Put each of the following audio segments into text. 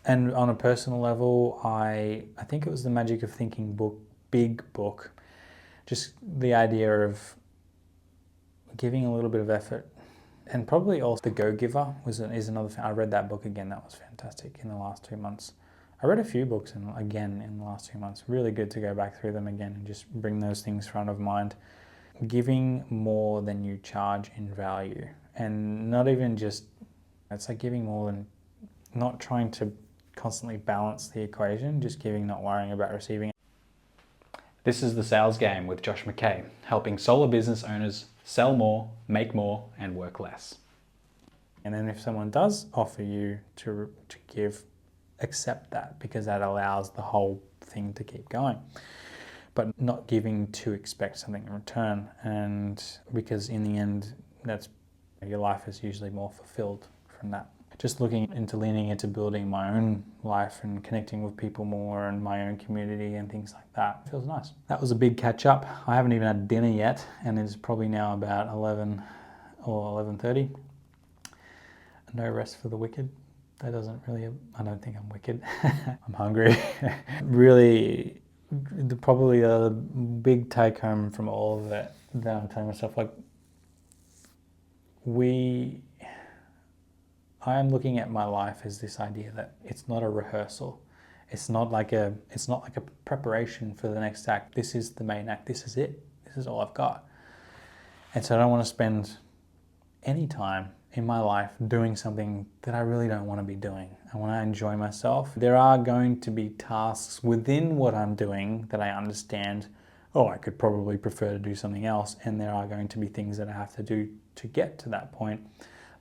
And on a personal level, I think it was the Magic of Thinking book, big book. Just the idea of giving a little bit of effort, and probably also The Go-Giver is another thing. I read that book again. That was fantastic in the last 2 months. I read a few books again in the last 2 months. Really good to go back through them again and just bring those things front of mind. Giving more than you charge in value, and not even just, it's like giving more than, not trying to constantly balance the equation, just giving, not worrying about receiving. This is The Sales Game with Josh Mackay, helping solo business owners sell more, make more, and work less. And then if someone does offer you to give, accept that, because that allows the whole thing to keep going. But not giving to expect something in return, and because in the end, that's, your life is usually more fulfilled from that. Just leaning into building my own life and connecting with people more and my own community and things like that. It feels nice. That was a big catch up. I haven't even had dinner yet, and it's probably now about 11 or 11:30. No rest for the wicked. That doesn't really, I don't think I'm wicked. I'm hungry. Really, probably a big take home from all of that I'm telling myself, like, I am looking at my life as this idea that it's not a rehearsal. It's not like a preparation for the next act. This is the main act. This is it. This is all I've got. And so I don't want to spend any time in my life doing something that I really don't want to be doing. I want to enjoy myself. There are going to be tasks within what I'm doing that I understand, I could probably prefer to do something else. And there are going to be things that I have to do to get to that point.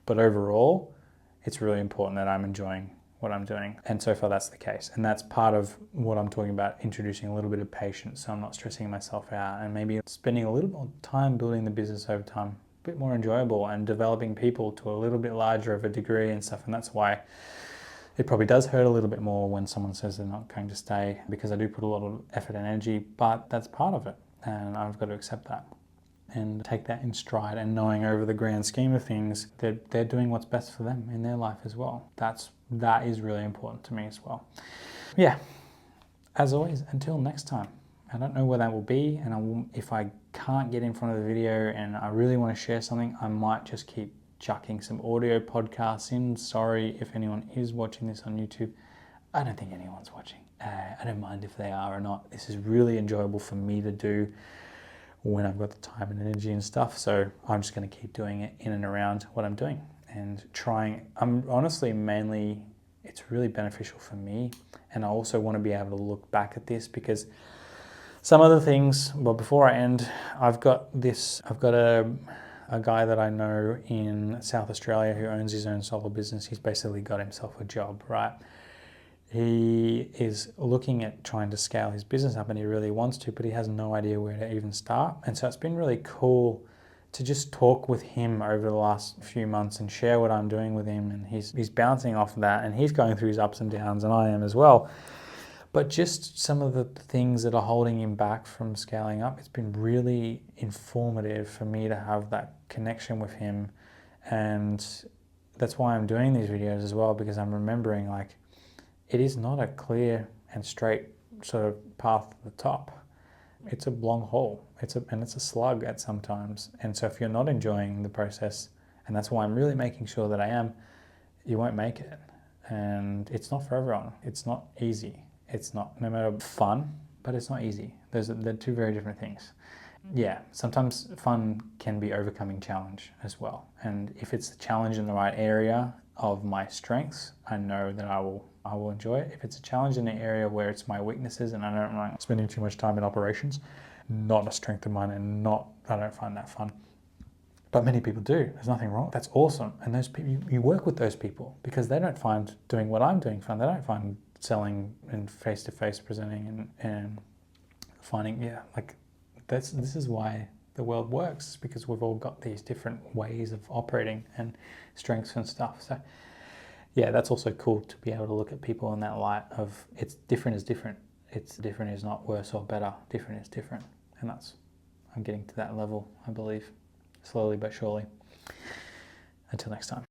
But overall, it's really important that I'm enjoying what I'm doing. And so far that's the case. And that's part of what I'm talking about, introducing a little bit of patience so I'm not stressing myself out, and maybe spending a little more time building the business over time, a bit more enjoyable, and developing people to a little bit larger of a degree and stuff. And that's why it probably does hurt a little bit more when someone says they're not going to stay, because I do put a lot of effort and energy, but that's part of it. And I've got to accept that and take that in stride, and knowing over the grand scheme of things that they're doing what's best for them in their life as well. That is really important to me as well. Yeah, as always, until next time. I don't know where that will be, and if I can't get in front of the video and I really want to share something, I might just keep chucking some audio podcasts in. Sorry if anyone is watching this on YouTube. I don't think anyone's watching. I don't mind if they are or not. This is really enjoyable for me to do when I've got the time and energy and stuff. So I'm just going to keep doing it in and around what I'm doing and trying. I'm honestly mainly, it's really beneficial for me. And I also want to be able to look back at this, because some of the things, well, before I end, I've got a guy that I know in South Australia who owns his own solo business. He's basically got himself a job, right? He is looking at trying to scale his business up, and he really wants to, but he has no idea where to even start. And so it's been really cool to just talk with him over the last few months and share what I'm doing with him. And he's bouncing off that, and he's going through his ups and downs, and I am as well. But just some of the things that are holding him back from scaling up, it's been really informative for me to have that connection with him. And that's why I'm doing these videos as well, because I'm remembering, like, it is not a clear and straight sort of path to the top. It's a long haul. It's a slug at sometimes. And so if you're not enjoying the process, and that's why I'm really making sure that I am, you won't make it. And it's not for everyone. It's not easy. It's not, no matter fun, but it's not easy. They're two very different things. Yeah, sometimes fun can be overcoming challenge as well. And if it's a challenge in the right area of my strengths, I know that I will enjoy it. If it's a challenge in an area where it's my weaknesses and I don't like spending too much time in operations, not a strength of mine, and I don't find that fun. But many people do. There's nothing wrong. That's awesome. And those people, you work with those people because they don't find doing what I'm doing fun. They don't find selling and face-to-face presenting and finding, this is why the world works, because we've all got these different ways of operating and strengths and stuff. So yeah, that's also cool to be able to look at people in that light of it's different is different. It's different is not worse or better. Different is different. And I'm getting to that level, I believe, slowly but surely. Until next time.